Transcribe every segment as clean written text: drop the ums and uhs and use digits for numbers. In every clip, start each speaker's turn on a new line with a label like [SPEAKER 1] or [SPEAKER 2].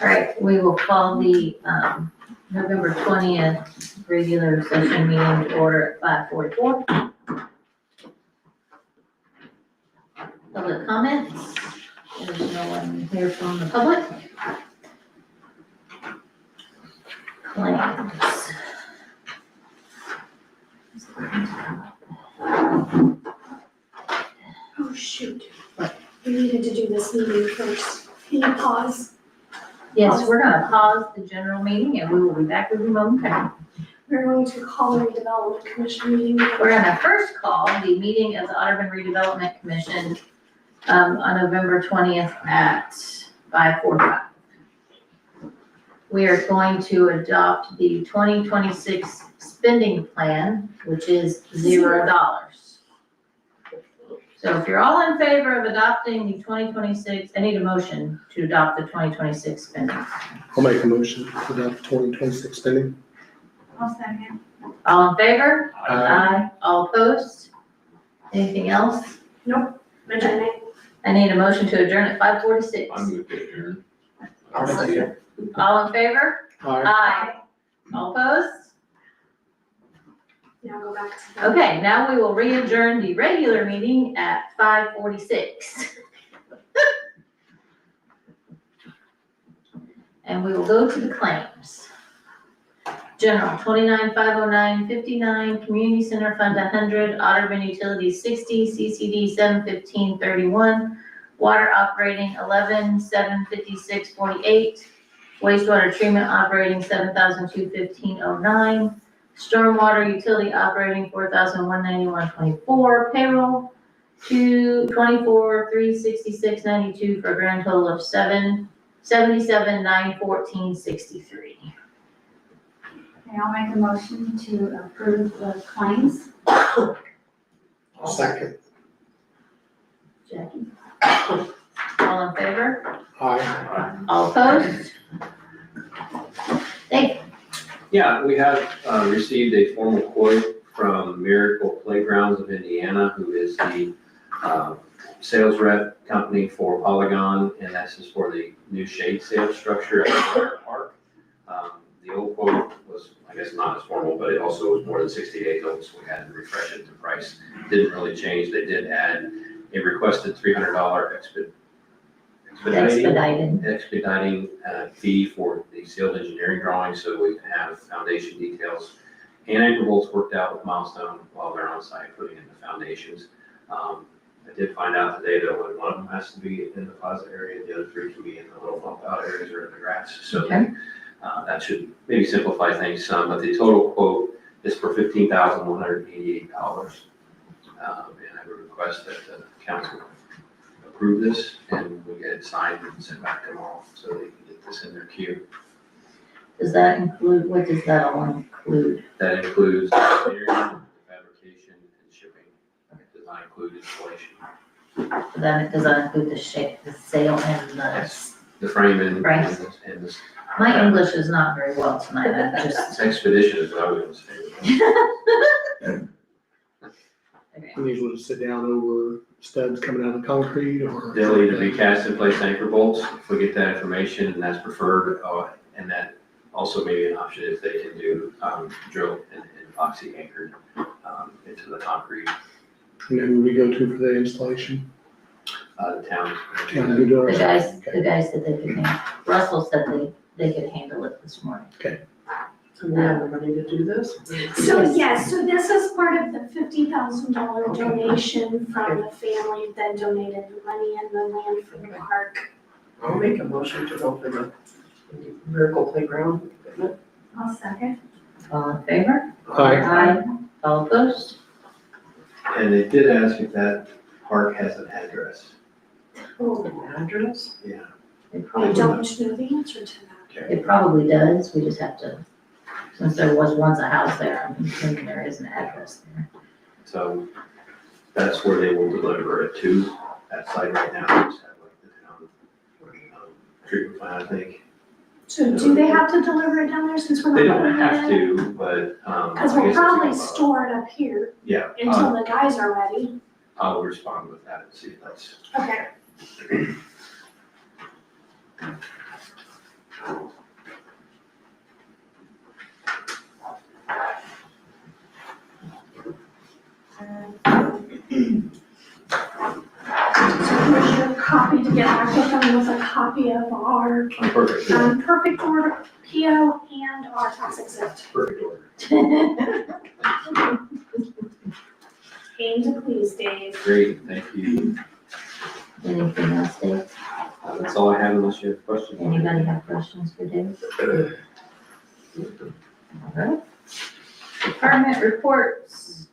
[SPEAKER 1] All right, we will call the November 20th regular session meeting to order at 5:44. Public comments? There's no one here from the public. Claims.
[SPEAKER 2] Oh, shoot. We needed to do this meeting first. Can you pause?
[SPEAKER 1] Yes, we're gonna pause the general meeting and we will be back with you momentarily.
[SPEAKER 2] We're going to call the redevelopment commission meeting.
[SPEAKER 1] We're gonna first call the meeting of the Audubon Redevelopment Commission on November 20th at 5:45. We are going to adopt the 2026 spending plan, which is $0. So if you're all in favor of adopting the 2026, I need a motion to adopt the 2026 spending.
[SPEAKER 3] I'll make a motion for that 2026 spending.
[SPEAKER 2] I'll second.
[SPEAKER 1] All in favor? Aye. All opposed? Anything else?
[SPEAKER 2] Nope. Adjourn.
[SPEAKER 1] I need a motion to adjourn at 5:46.
[SPEAKER 4] I'm going to adjourn.
[SPEAKER 1] All in favor?
[SPEAKER 3] Aye.
[SPEAKER 1] Aye. All opposed?
[SPEAKER 2] Now go back to the.
[SPEAKER 1] Okay, now we will re-adjourn the regular meeting at 5:46. And we will go to the claims. General, 29,509.59, Community Center Fund 100, Audubon Utilities 60, CCD 715.31, Water Operating 11,756.48, Wastewater Treatment Operating 7,215.09, Stormwater Utility Operating 4,191.24, Payroll 224,366.92 for a grand total of 77,914.63.
[SPEAKER 5] Okay, I'll make a motion to approve the claims.
[SPEAKER 3] I'll second.
[SPEAKER 1] Jackie? All in favor?
[SPEAKER 3] Aye.
[SPEAKER 1] All opposed? Dave?
[SPEAKER 4] Yeah, we have received a formal quote from Miracle Playgrounds of Indiana, who is the sales rep company for Polygon, and this is for the new shade sales structure at the Fire Park. The old quote was, I guess, not as formal, but it also was more than 60 days old, so we had to refresh it. The price didn't really change. They did add a requested $300 expediting fee for the sealed engineering drawing, so we have foundation details and anchor bolts worked out with Milestone while they're on site putting in the foundations. I did find out today that only one of them has to be in the plaza area, the other three can be in the little bump out areas or in the grass. So
[SPEAKER 1] Okay.
[SPEAKER 4] that should maybe simplify things some, but the total quote is for $15,188. And I would request that the council approve this and we get it signed and sent back to them all so they can get this in their queue.
[SPEAKER 1] Does that include, what does that all include?
[SPEAKER 4] That includes engineering, fabrication, and shipping. It does not include installation.
[SPEAKER 1] Does that include the sale and the,
[SPEAKER 4] Yes. The frame and
[SPEAKER 1] Frames.
[SPEAKER 4] and this
[SPEAKER 1] my English is not very well tonight, I just,
[SPEAKER 4] expedition is what I was gonna say.
[SPEAKER 1] okay.
[SPEAKER 3] We usually sit down over studs coming out of the concrete or.
[SPEAKER 4] They'll either be cast in place anchor bolts, if we get that information, and that's preferred, and that also may be an option if they can do drill and epoxy anchored into the concrete.
[SPEAKER 3] And then we go to for the installation.
[SPEAKER 4] The town.
[SPEAKER 3] Can we do
[SPEAKER 1] The
[SPEAKER 3] it?
[SPEAKER 1] guys said they could handle, Russell said they could handle it this morning.
[SPEAKER 6] So we have the money to do this?
[SPEAKER 2] So yes, so this is part of the $50,000 donation from the family that donated the money and the land for the park.
[SPEAKER 6] I'll make a motion to go for the Miracle Playground equipment.
[SPEAKER 5] I'll second.
[SPEAKER 1] All in favor?
[SPEAKER 3] Aye.
[SPEAKER 1] All opposed?
[SPEAKER 4] And they did ask if that park has an address.
[SPEAKER 6] Oh, the address?
[SPEAKER 4] Yeah.
[SPEAKER 1] It
[SPEAKER 2] I
[SPEAKER 1] probably,
[SPEAKER 2] don't know the answer to that.
[SPEAKER 1] it probably does, we just have to, since there was once a house there, I'm assuming there is an address there.
[SPEAKER 4] So that's where they will deliver it to, that site right now. Just have like the town treatment plant, I think.
[SPEAKER 2] So do they have to deliver it down there since we're not?
[SPEAKER 4] They don't
[SPEAKER 2] moving
[SPEAKER 4] have
[SPEAKER 2] it?
[SPEAKER 4] to, but.
[SPEAKER 2] Because we'll probably store it up here
[SPEAKER 4] Yeah,
[SPEAKER 2] until the guys are ready.
[SPEAKER 4] I'll respond with that and see if that's.
[SPEAKER 2] Okay. happy to get back with them with a copy of our
[SPEAKER 4] Perfect,
[SPEAKER 2] perfect order PO and our tax exempt.
[SPEAKER 4] perfect order.
[SPEAKER 2] Aim to please, Dave.
[SPEAKER 4] Great, thank you.
[SPEAKER 1] Anything else, Dave?
[SPEAKER 4] That's all I have unless you have questions.
[SPEAKER 1] Anybody have questions for Dave? All right. Department reports.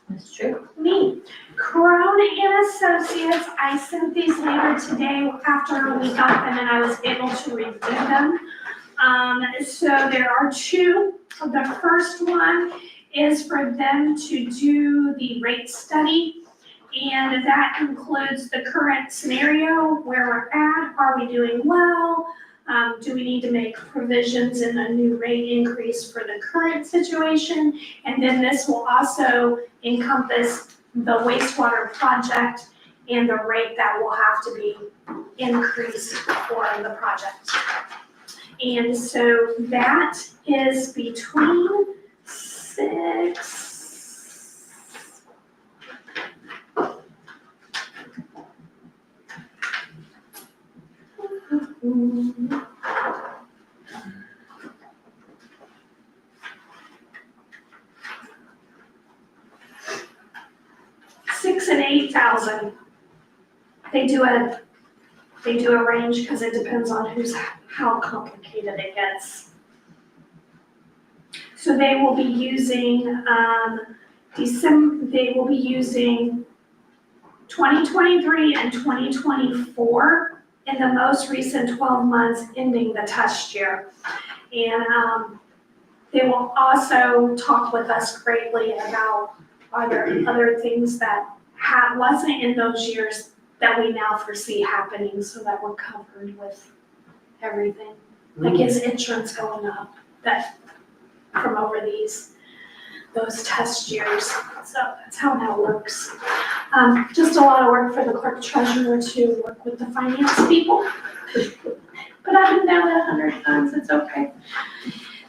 [SPEAKER 1] Ms. Tripp?
[SPEAKER 2] Me, Crone and Associates, I sent these later today after we got them and I was able to review them. So there are two. The first one is for them to do the rate study. And that includes the current scenario, where we're at, are we doing well? Do we need to make provisions in a new rate increase for the current situation? And then this will also encompass the wastewater project and the rate that will have to be increased for the project. And so that is between $6,000 and $8,000. They do a range because it depends on how complicated it gets. So they will be using, they will be using 2023 and 2024 in the most recent 12 months ending the test year. And they will also talk with us greatly about are there other things that wasn't in those years that we now foresee happening so that we're covered with everything. Like is insurance going up from over those test years? So that's how that works. Just a lot of work for the clerk treasurer to work with the finance people. But I've been down it 100 times, it's okay.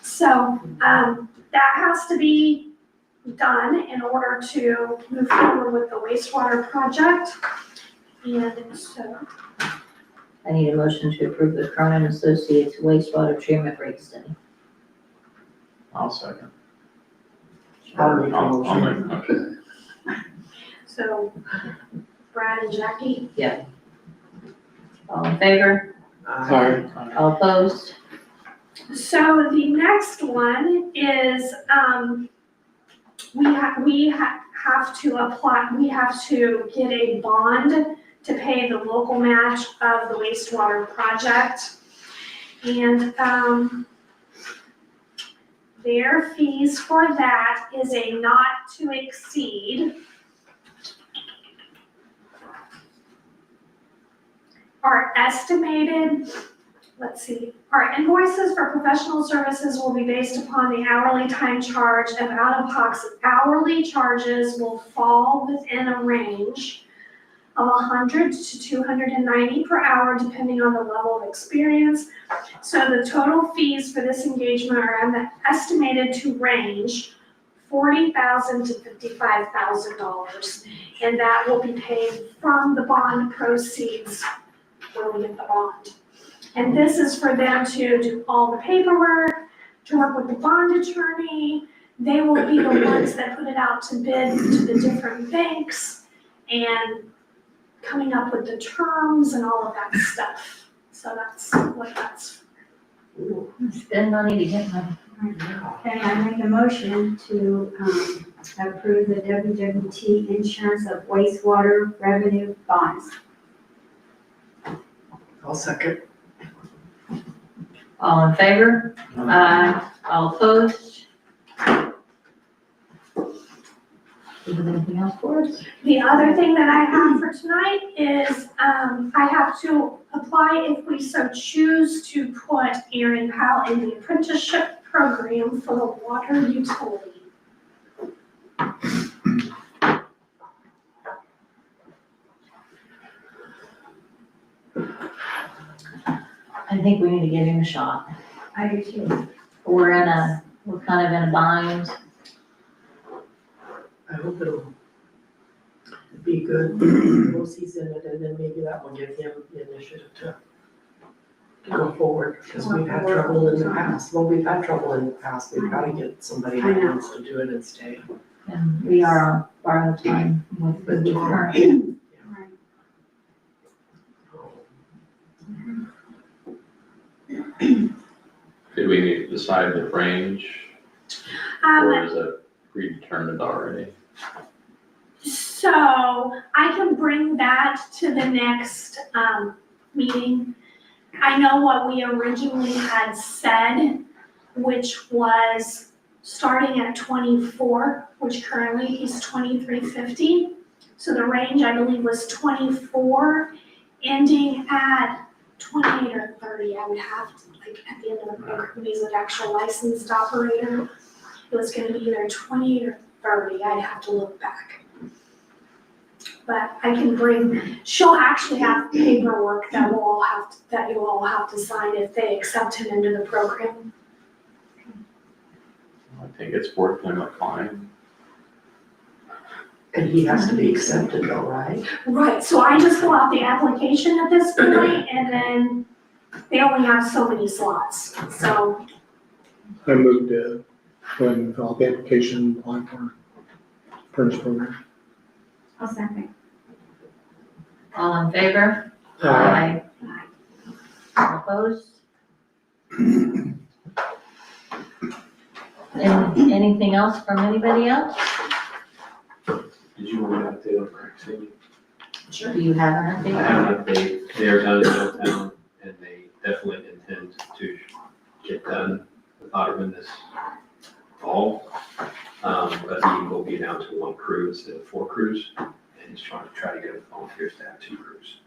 [SPEAKER 2] So that has to be done in order to move forward with the wastewater project. And so
[SPEAKER 1] I need a motion to approve the Cronin Associates wastewater treatment rate study.
[SPEAKER 3] I'll second.
[SPEAKER 6] I'll make a motion.
[SPEAKER 3] Okay.
[SPEAKER 2] So Brad and Jackie,
[SPEAKER 1] All in favor?
[SPEAKER 3] Aye.
[SPEAKER 1] All opposed?
[SPEAKER 2] so the next one is, we have to apply, we have to get a bond to pay the local match of the wastewater project. And, their fees for that is a not to exceed. Our estimated, let's see, our invoices for professional services will be based upon the hourly time charge, and out-of-pocket hourly charges will fall within a range of 100 to 290 per hour, depending on the level of experience. So the total fees for this engagement are estimated to range $40,000 to $55,000, and that will be paid from the bond proceeds when we get the bond. And this is for them to do all the paperwork, to work with the bond attorney. They will be the ones that put it out to bid to the different banks and coming up with the terms and all of that stuff. So that's what that's for.
[SPEAKER 1] Spend money to get money.
[SPEAKER 5] Okay, I make a motion to approve the WWT insurance of wastewater revenue bonds.
[SPEAKER 6] I'll second.
[SPEAKER 1] All in favor? Aye. All opposed? Do you have anything else for us?
[SPEAKER 2] The other thing that I have for tonight is, I have to apply if we so choose to put Erin Powell in the apprenticeship program for the water utility.
[SPEAKER 1] I think we need to give him a shot.
[SPEAKER 5] I do too.
[SPEAKER 1] We're kind of in a bind.
[SPEAKER 6] I hope it'll be good, once he's in it, and then maybe that will give him the initiative to go forward, because we've had trouble in the past. Well, we've had trouble in the past, we've gotta get somebody
[SPEAKER 5] I
[SPEAKER 6] that
[SPEAKER 5] know.
[SPEAKER 6] wants to do it and stay.
[SPEAKER 1] And we are on borrowed time with the current.
[SPEAKER 5] Right.
[SPEAKER 7] Did we need to decide the range, or is it predetermined already?
[SPEAKER 2] So I can bring that to the next, meeting. I know what we originally had said, which was starting at 24, which currently is 2350. So the range, I believe, was 24, ending at 28 or 30. I would have to, like, at the end of the program, he's an actual licensed operator. It was gonna be either 28 or 30. I'd have to look back. But I can bring, she'll actually have paperwork that we'll all have to, that you all have to sign if they accept him into the program.
[SPEAKER 7] I think it's worth them applying.
[SPEAKER 6] And he has to be accepted though, right?
[SPEAKER 2] Right, so I just fill out the application at this point, and then they only have so many slots, so.
[SPEAKER 3] I moved to go ahead and fill out the application, apply for furnace program.
[SPEAKER 5] I'll second.
[SPEAKER 1] All in favor?
[SPEAKER 3] Aye.
[SPEAKER 1] All opposed? Anything else from anybody else?
[SPEAKER 4] Did you want an update on crack ceiling?
[SPEAKER 1] Do you have an
[SPEAKER 4] I
[SPEAKER 1] update?
[SPEAKER 4] have an update, they are done in Middletown, and they definitely intend to get done with Otterman this fall. But he will be down to 1 crew instead of 4 crews, and he's trying to get volunteers to have 2 crews.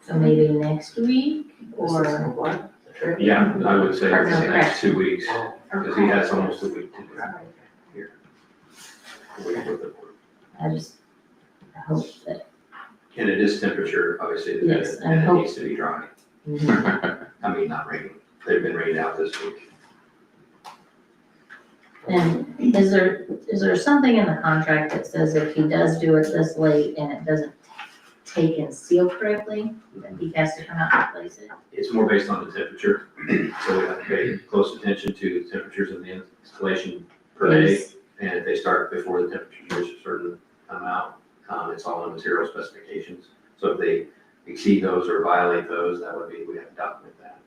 [SPEAKER 1] So maybe next week
[SPEAKER 6] This is for
[SPEAKER 1] or?
[SPEAKER 6] what? The trip?
[SPEAKER 4] Yeah, I would say
[SPEAKER 1] Or
[SPEAKER 4] the
[SPEAKER 1] no,
[SPEAKER 4] next 2 weeks,
[SPEAKER 6] Oh,
[SPEAKER 4] because he has almost a week to do that here.
[SPEAKER 1] I just hope that.
[SPEAKER 4] And it is temperature, obviously,
[SPEAKER 1] Yes,
[SPEAKER 4] dependent,
[SPEAKER 1] I
[SPEAKER 4] and it
[SPEAKER 1] hope-
[SPEAKER 4] needs to be dry. I mean, not raining, they've been rained out this week.
[SPEAKER 1] And is there something in the contract that says if he does do it this late and it doesn't take and seal correctly, that he has to come out and replace it?
[SPEAKER 4] It's more based on the temperature, so we have to pay close attention to the temperatures of the installation per day.
[SPEAKER 1] Is-
[SPEAKER 4] And if they start before the temperature reaches a certain amount, it's all in material specifications. So if they exceed those or violate those, that would be, we have to document that.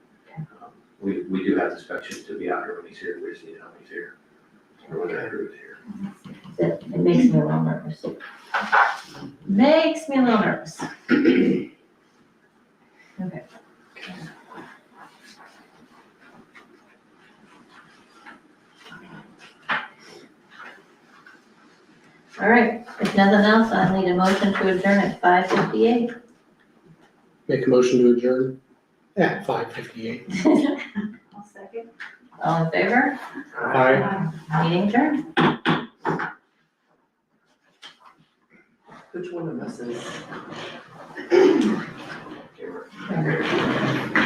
[SPEAKER 4] We do have the spec sheet to be out here when he's here, we just need to know when he's here, or when that crew is here.
[SPEAKER 1] It makes me a little nervous. Makes me a little nervous. Okay. All right, if nothing else, I need a motion to adjourn at 5:58.
[SPEAKER 3] Make a motion to adjourn at 5:58.
[SPEAKER 5] I'll second.
[SPEAKER 1] All in favor?
[SPEAKER 3] Aye.
[SPEAKER 1] Meeting adjourned.
[SPEAKER 6] Which one of us is?
[SPEAKER 4] Okay, we're-